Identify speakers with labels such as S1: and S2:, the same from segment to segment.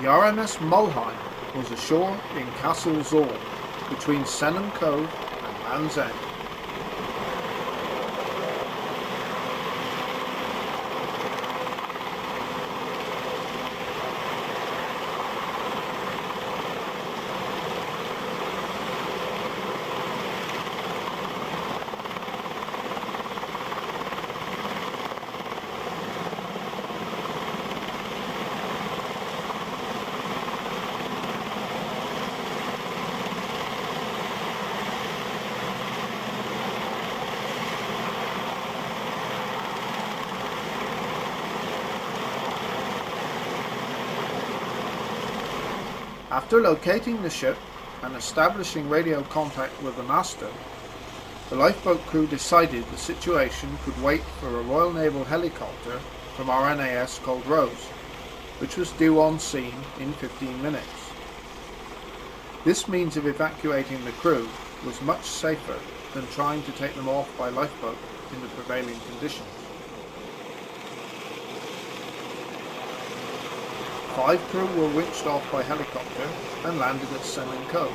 S1: RMS Mulheim was ashore in Castle Zorn, between Senham Cove and Land's End. After locating the ship and establishing radio contact with the master, the lifeboat crew decided the situation could wait for a Royal Naval helicopter from RNAS called Rose, which was due on scene in 15 minutes. This means of evacuating the crew was much safer than trying to take them off by lifeboat in the prevailing conditions. 5 crew were winched off by helicopter and landed at Senham Cove,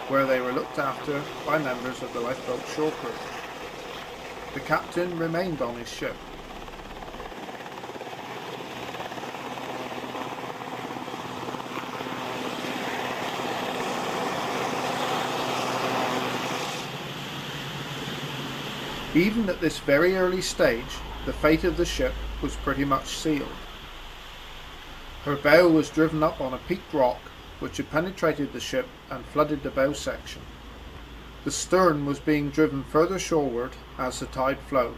S1: where they were looked after by members of the lifeboat shore crew. The captain remained on his ship. Even at this very early stage, the fate of the ship was pretty much sealed. Her bow was driven up on a peaked rock which had penetrated the ship and flooded the bow section. The stern was being driven further shoreward as the tide flowed.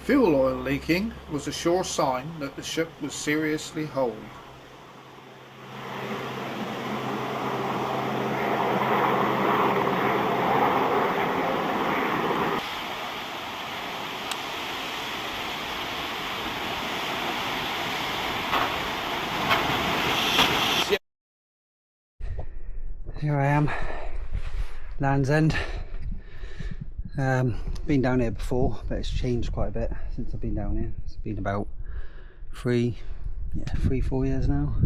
S1: Fuel oil leaking was a sure sign that the ship was seriously holed.
S2: Here I am, Land's End. Been down here before, but it's changed quite a bit since I've been down here. It's been about 4 years now.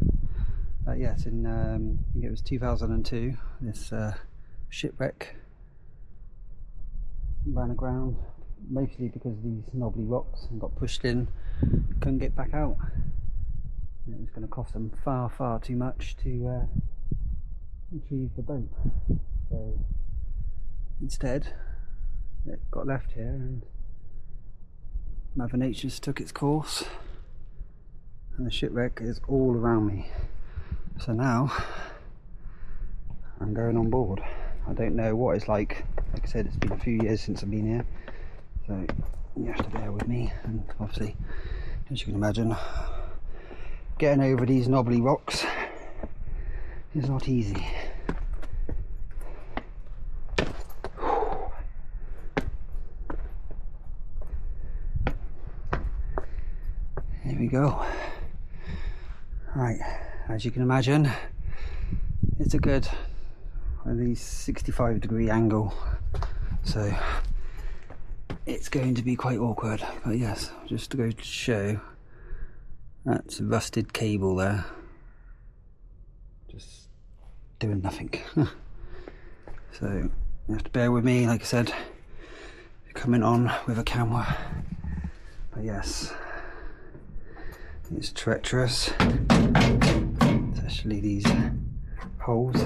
S2: Yeah, it's in, I think it was 2002, this shipwreck ran aground, mostly because of these knobbly rocks and got pushed in, couldn't get back out. And it was going to cost them far too much to retrieve the boat, so instead it got left here and Mother Nature just took its course, and the shipwreck is all around me. So now I'm going on board. I don't know what it's like I said, it's been a few years since I've been here, so you have to bear with me. And obviously, as you can imagine, getting over these knobbly rocks is not easy. Here we go. Right, as you can imagine, it's a good at least 65-degree angle, so it's going to be quite awkward. But yes, just to go to show, that's a rusted cable there, just doing nothing. So you have to bear with me, like I said, coming on with a camera. But yes, it's treacherous, especially these holes.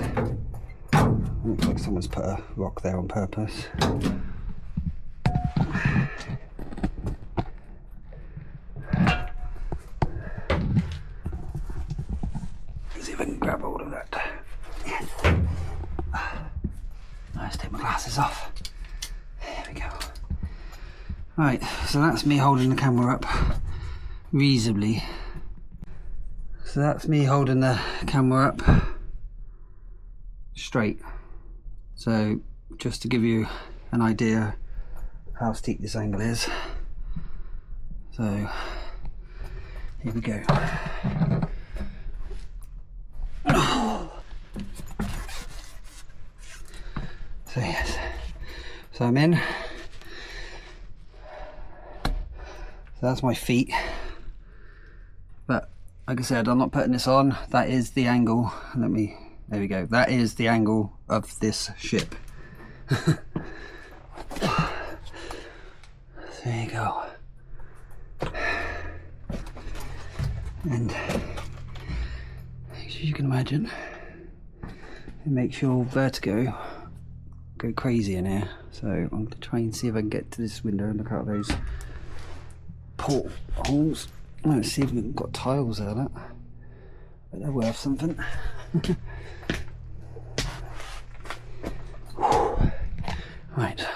S2: Looks like someone's put a rock there on purpose. Let's see if I can grab hold of that. Yes. Let's take my glasses off. There we go. Right, so that's me holding the camera up reasonably. So that's me holding the camera up straight. So just to give you an idea how steep this angle is. So here we go. So yes, so I'm in. So that's my feet, but like I said, I'm not putting this on. That is the angle. There we go. That is the angle of this ship. There you go. And as you can imagine, it makes your vertigo go crazy in here. So I'm going to try and see if I can get to this window and look out those portholes. Let's see if we've got tiles there. But they're worth something. Right,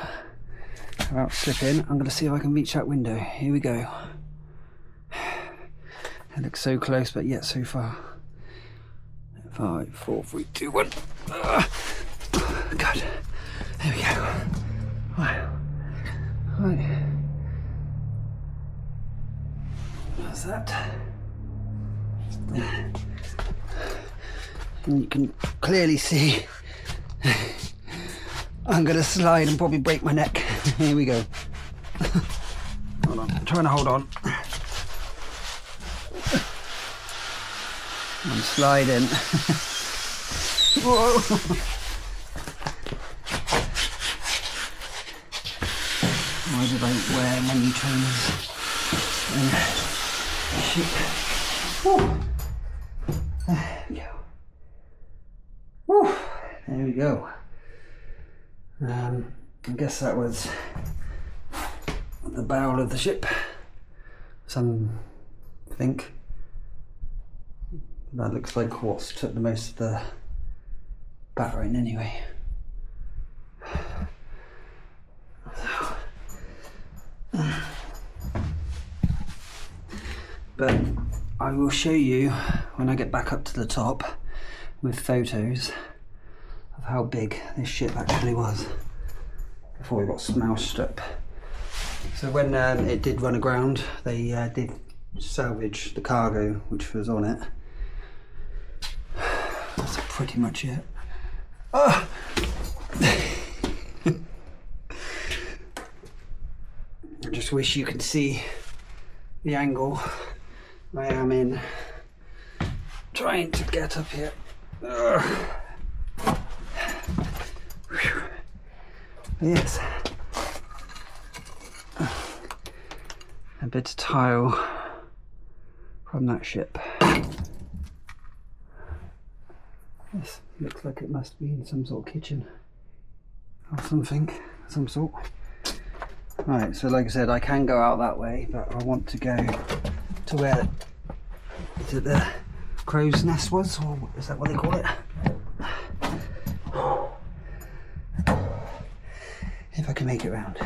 S2: about slip in. I'm going to see if I can reach that window. Here we go. It looks so close, but yet so far. 5, 4, 3, 2, 1. God. There we go. Wow. Right. That's that. And you can clearly see I'm going to slide and probably break my neck. Here we go. Hold on. I'm trying to hold on. I'm sliding. Whoa. Why did I wear many trainers? Shit. There we go. Woo. There we go. I guess that was the bow of the ship. Something. That looks like what's took the most of the battering anyway. But I will show you when I get back up to the top with photos of how big this ship actually was before it got smashed up. So when it did run aground, they did salvage the cargo which was on it. That's pretty much it. Oh! I just wish you could see the angle I am in trying to get up here. Yes, a bit of tile from that ship. This looks like it must be in some sort of kitchen or something, some sort. Right, so like I said, I can go out that way, but I want to go to where the crow's nest was, or is that what they call it? If I can make it round.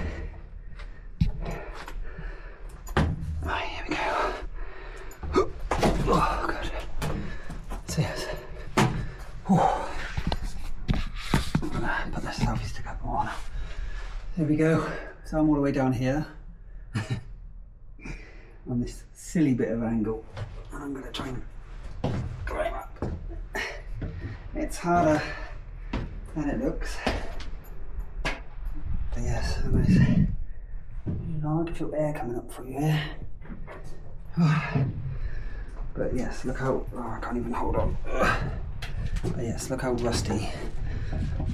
S2: Right, here we go. Oh, God. See us. I'm gonna put the selfie stick up on. There we go. So I'm all the way down here on this silly bit of angle, and I'm going to try and climb up. It's harder than it looks. But yes, nice. You know, I can feel air coming up through here. But yes, look how, I can't even hold on. But yes, look how rusty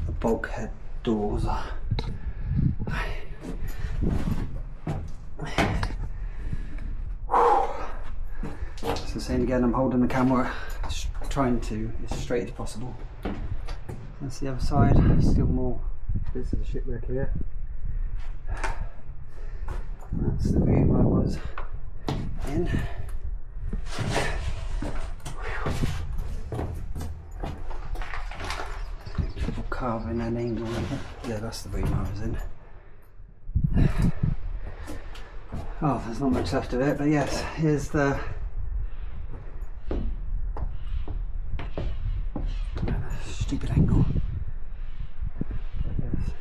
S2: the bulkhead doors are. So same again, I'm holding the camera, trying to as straight as possible. That's the other side, still more bits of the shipwreck here. That's the room I was in. People carving their name on it. Yeah, that's the room I was in. Oh, there's not much left of it, but yes, here's the stupid angle. Yes.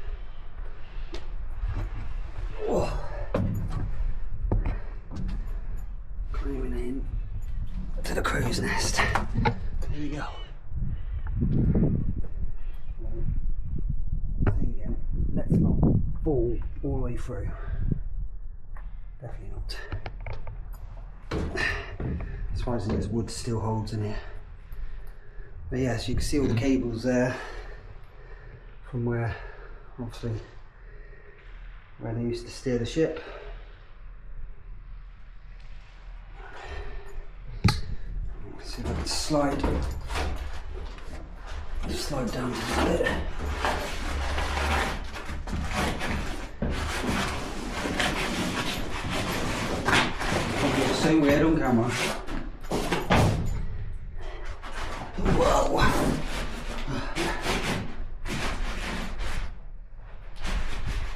S2: Oh. Climbing in to the crow's nest. There you go. Again, let's not fall all the way through. Definitely not. Let's surprising there's wood still holds in here. But yeah, so you can see all the cables there from where, obviously, where they used to steer the ship. Let's see if I can slide down a little bit. Probably so weird on camera. Whoa!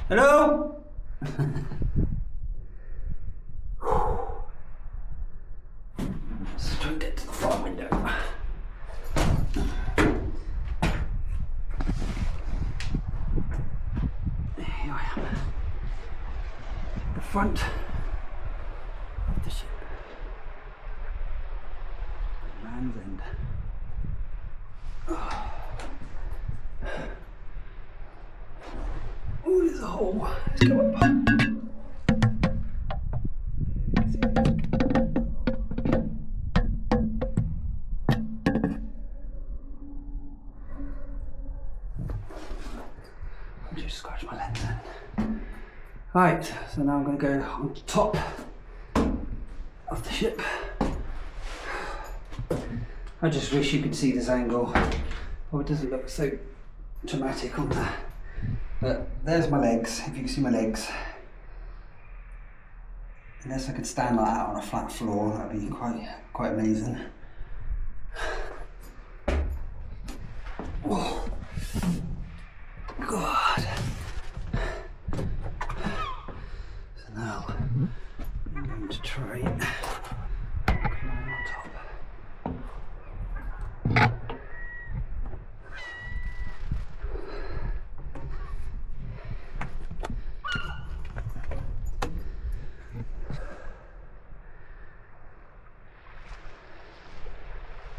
S2: Hello? Let's try and get to the front window. Here I am. The front of the ship. Land's End. Oh, there's a hole. Let's go up. Just scratch my lens then. Right, so now I'm going to go on top of the ship. I just wish you could see this angle. Oh, it doesn't look so dramatic on there. But there's my legs, if you can see my legs. Unless I could stand like that on a flat floor, that'd be quite amazing. Oh, God. So now, I'm going to try it. Come on top.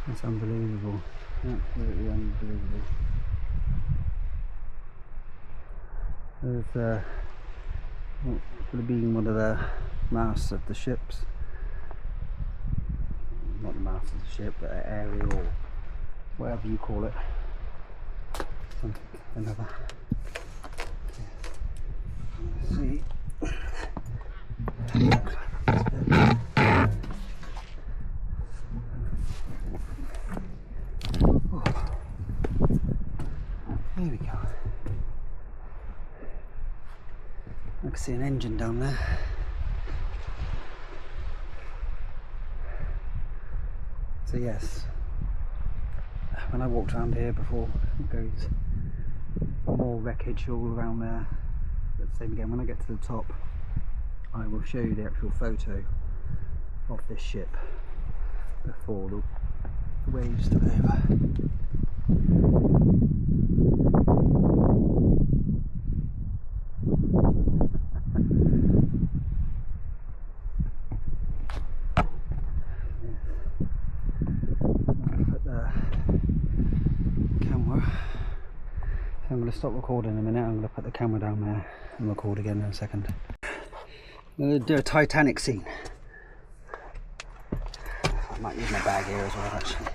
S2: That's unbelievable, absolutely unbelievable. There's what could have been one of the masts of the ships. Not the mast of the ship, but an aerial, or whatever you call it. Something, another. Let's see. There we go. I can see an engine down there. So yes, when I walked around here before, it goes more wreckage all around there. But same again, when I get to the top, I will show you the actual photo of this ship before the waves took over. I'm going to stop recording in a minute. I'm going to put the camera down there and record again in a second. I'm going to do a Titanic scene. I might use my bag here as well, actually.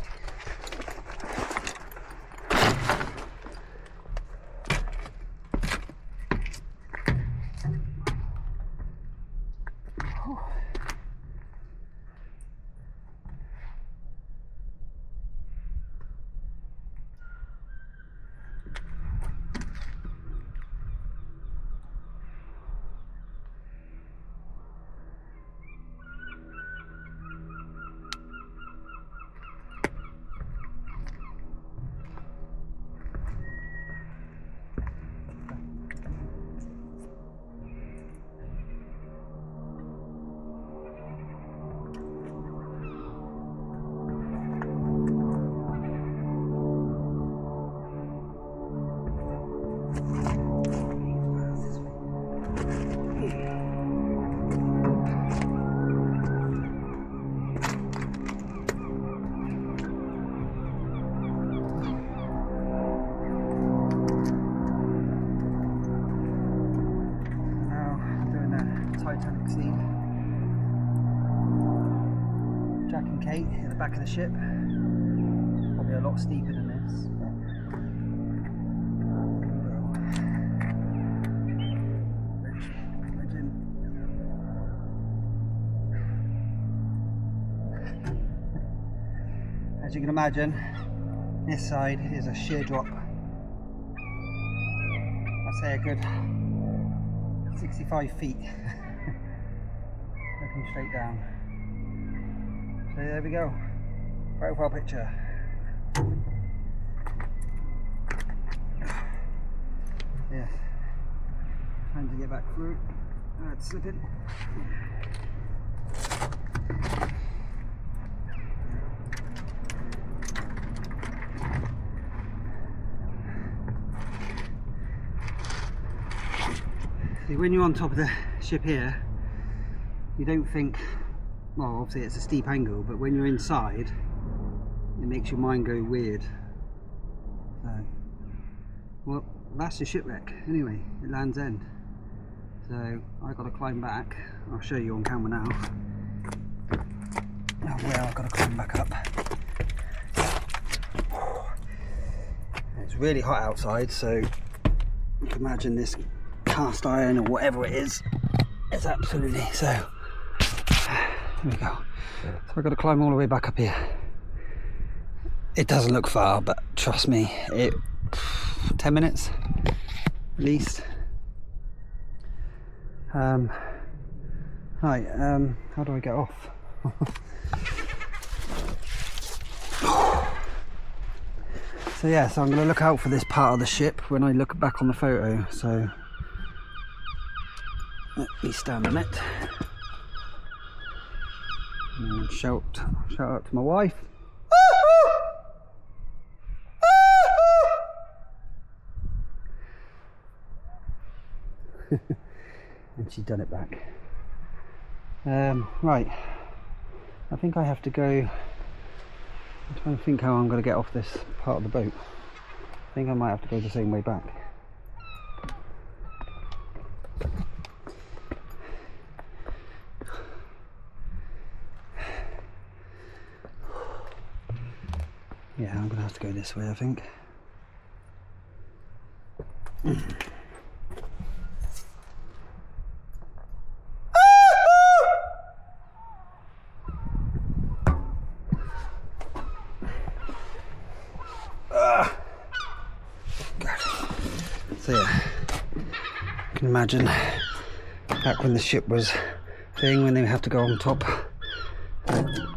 S2: Jack and Kate at the back of the ship. Probably a lot steeper than this. But as you can imagine, this side is a sheer drop. I'd say a good 65 feet looking straight down. So there we go, profile picture. Yeah, time to get back through. It's slipping. See, when you're on top of the ship here, you don't think, well, obviously it's a steep angle, but when you're inside, it makes your mind go weird. So, well, that's the shipwreck. Anyway, at Land's End. So I've got to climb back. I'll show you on camera now. Oh, well, I've got to climb back up. It's really hot outside, so you can imagine this cast iron or whatever it is. It's absolutely so. Here we go. So I've got to climb all the way back up here. It doesn't look far, but trust me, 10 minutes at least. Right, how do I get off? So yeah, so I'm going to look out for this part of the ship when I look back on the photo. So let me stand on it and shout out to my wife. And she's done it back. Right, I think I have to go. I'm trying to think how I'm going to get off this part of the boat. I think I might have to go the same way back. Yeah, I'm going to have to go this way, I think. So yeah, you can imagine back when the ship was thing, when they have to go on top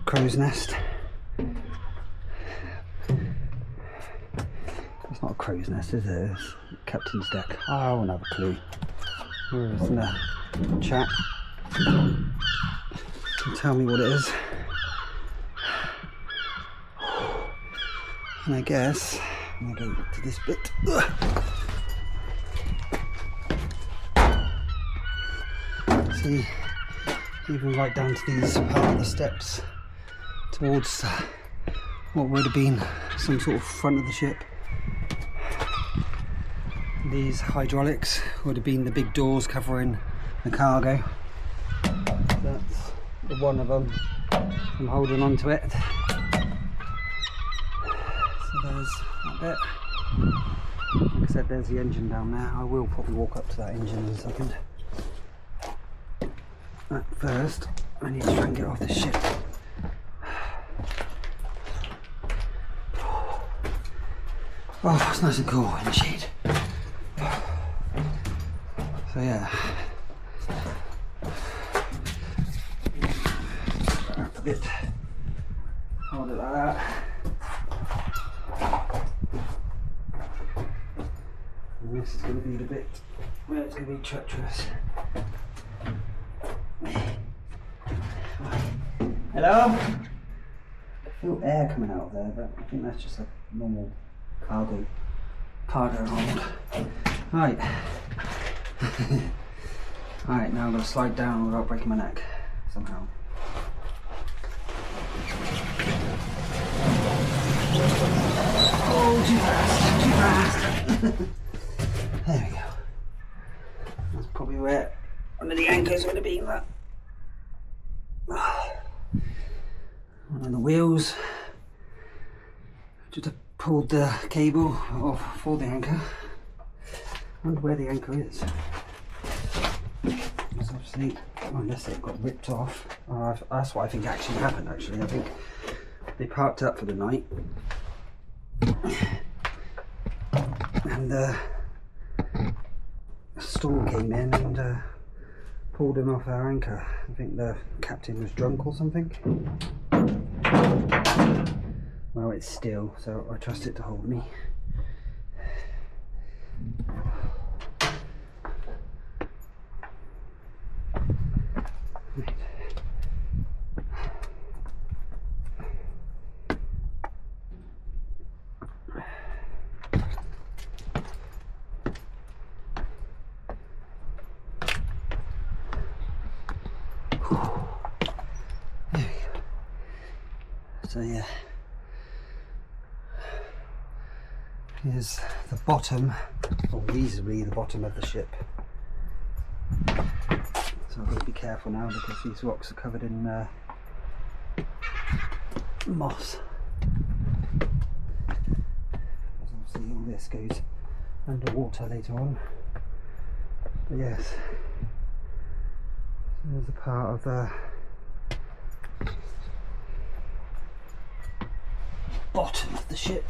S2: crow's nest. It's not a crow's nest, is it? It's captain's deck. Oh, I won't have a clue. Where is the chat? Tell me what it is. And I guess I'm going to go to this bit. See, even right down to these part of the steps towards what would have been some sort of front of the ship. These hydraulics would have been the big doors covering the cargo. That's the one of them. I'm holding on to it. So there's that bit. Like I said, there's the engine down there. I will probably walk up to that engine in a second. But first, I need to try and get off this ship. Oh, it's nice and cool in the shade. So yeah. Up a bit. Hold it like that. And this is going to be the bit where it's going to be treacherous. Hello? I feel air coming out of there, but I think that's just a normal cargo hold. Right. Alright, now I'm going to slide down without breaking my neck somehow. Oh, too fast, too fast. There we go. That's probably where one of the anchors would have been. That. and the wheels. Just pulled the cable off for the anchor. I wonder where the anchor is. It's obviously, unless it got ripped off. That's what I think actually happened. Actually, I think they parked up for the night, and a storm came in and pulled him off our anchor. I think the captain was drunk or something. Well, it's still, so I trust it to hold me. So yeah, here's the bottom, or reasonably the bottom of the ship. So I've got to be careful now because these rocks are covered in moss. Obviously all this goes underwater later on. But yes, so there's a part of the bottom of the ship,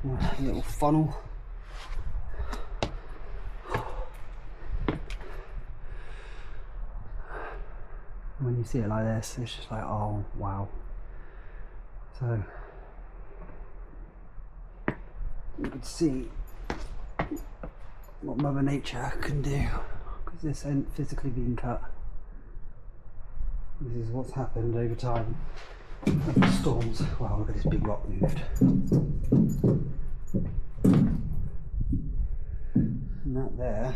S2: a little funnel. When you see it like this, it's just like, oh wow. So you can see what Mother Nature can do, because this ain't physically being cut. This is what's happened over time. The storms. Wow, look at this big rock moved. And that there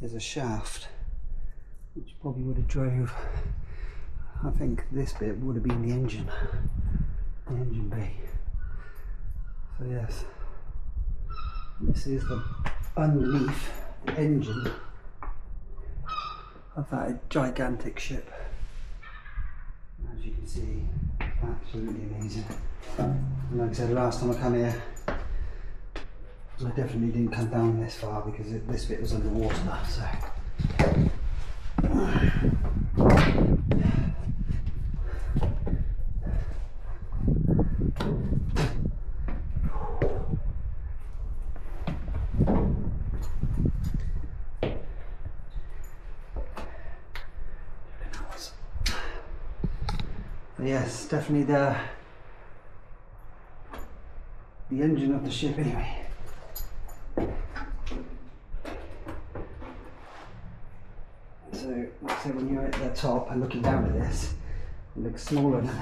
S2: is a shaft which probably would have drove, I think this bit would have been the engine bay. So yes, this is the underneath the engine of that gigantic ship. As you can see, absolutely amazing. And like I said, last time I come here, I definitely didn't come down this far because this bit was underwater. So. Yes, definitely the engine of the ship anyway. So when you're at the top and looking down at this, it looks smaller than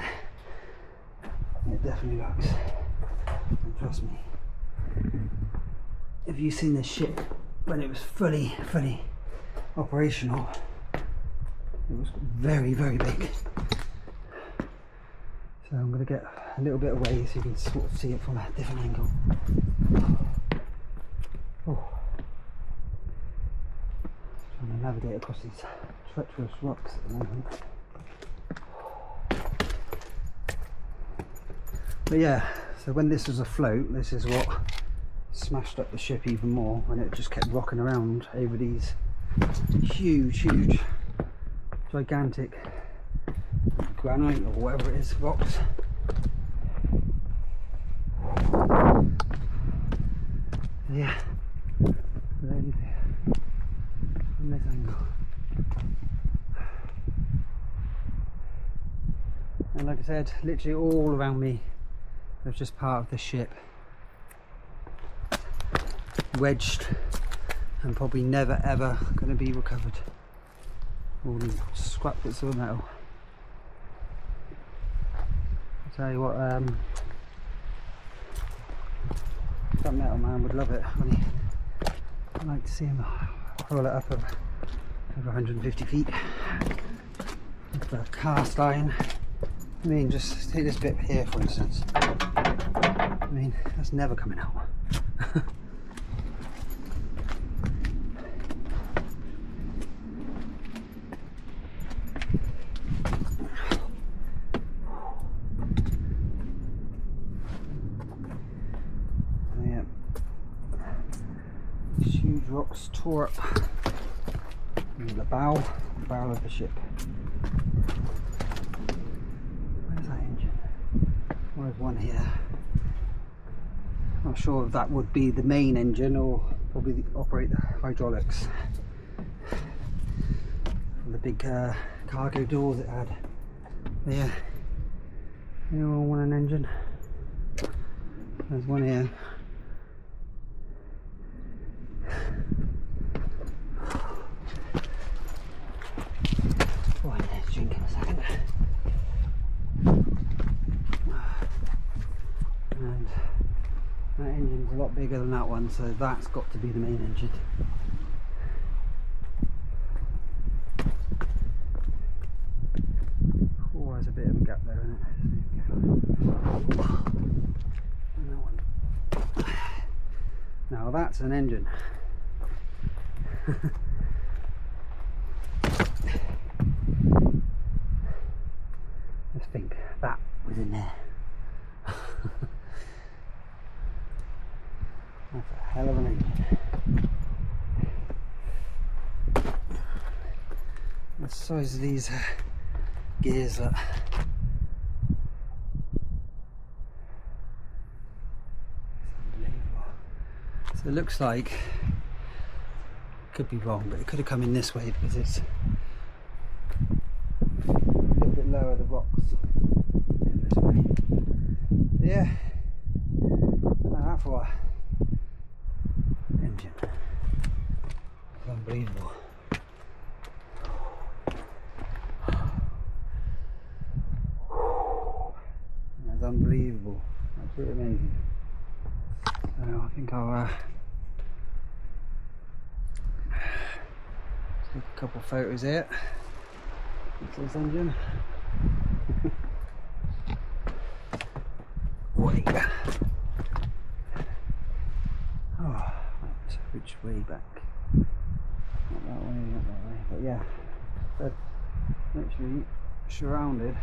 S2: it definitely looks. And trust me, if you've seen this ship when it was fully operational, it was very, very big. So I'm going to get a little bit away so you can sort of see it from a different angle. Oh. Trying to navigate across these treacherous rocks at the moment. But yeah, so when this was afloat, this is what smashed up the ship even more, when it just kept rocking around over these huge, gigantic granite or whatever it is, rocks. Yeah, from this angle. And like I said, literally all around me there's just part of the ship wedged and probably never ever going to be recovered. All these scrap bits of metal. Tell you what, that metal man would love it. I'd like to see him roll it up over 150 feet. With the cast iron. I mean, just take this bit here for instance. I mean, that's never coming out. rocks tore up the bow of the ship. Where's that engine? There's one here. Not sure if that would be the main engine or probably operate the hydraulics. And the big cargo doors it had. But yeah, you all want an engine. There's one here. Oh, let's drink in a second. And that engine's a lot bigger than that one, so that's got to be the main engine. Oh, there's a bit of a gap there, isn't it? And that one. Now that's an engine. Let's think that was in there. That's a hell of an engine. The size of these gears that so it looks like, could be wrong, but it could have come in this way because it's a little bit lower, the rocks in this way. But yeah, that for engine. It's unbelievable. That's unbelievable. That's pretty amazing. So I think I'll take a couple photos here. That's this engine. Which way back? Not that way, not that way. But yeah, they're literally surrounded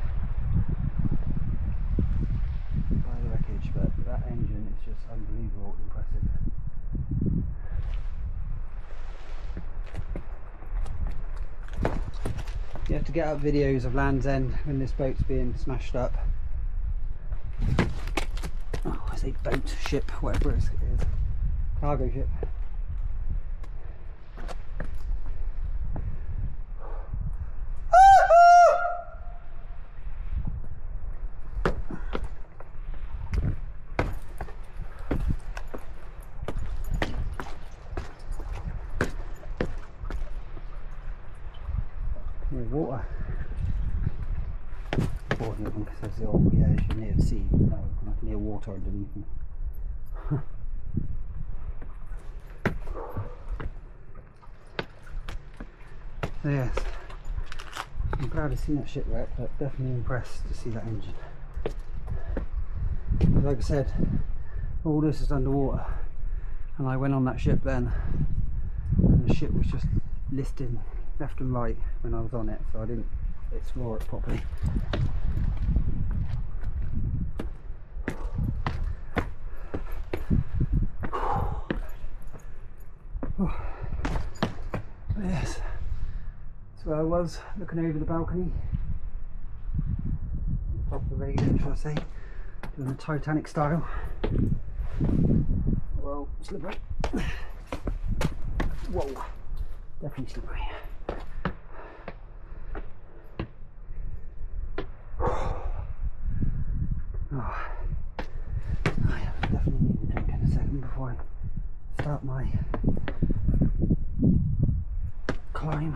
S2: by the wreckage, but that engine is just unbelievable, impressive. You have to get up videos of Land's End when this boat's being smashed up. Oh, I say boat, ship, whatever it is. Cargo ship. Near water. Or because there's the old yeah, you're near the sea, no, not near water underneath me. So yes, I'm glad to see that shipwreck, but definitely impressed to see that engine. Like I said, all this is underwater, and I went on that ship then, and the ship was just lifting left and right when I was on it, so I didn't explore it properly. Yes, that's where I was, looking over the balcony, top of the railing, shall I say, doing the Titanic style. Whoa, slippery. Whoa, definitely slippery. Oh, I definitely need a drink in a second before I start my climb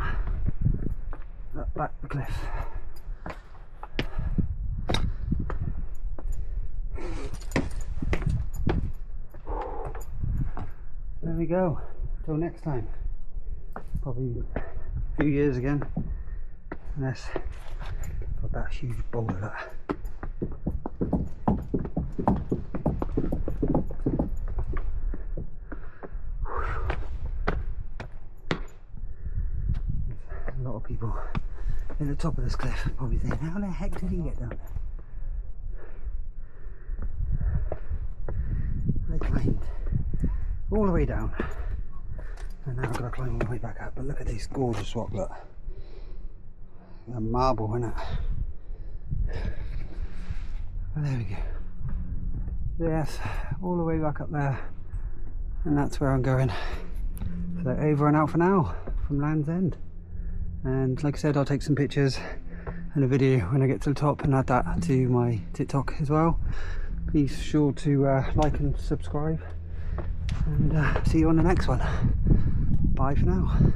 S2: up back the cliff. There we go. Till next time. Probably a few years again. Unless got that huge boulder there. A lot of people at the top of this cliff probably thinking, how the heck did he get down there? I climbed all the way down And now I've got to climb all the way back up. But look at this gorgeous rock, look. A marble, isn't it? Oh, there we go. So yes, all the way back up there. And that's where I'm going. So over and out for now from Land's End. And like I said, I'll take some pictures and a video when I get to the top and add that to my TikTok as well. Please be sure to like and subscribe, and see you on the next one. Bye for now.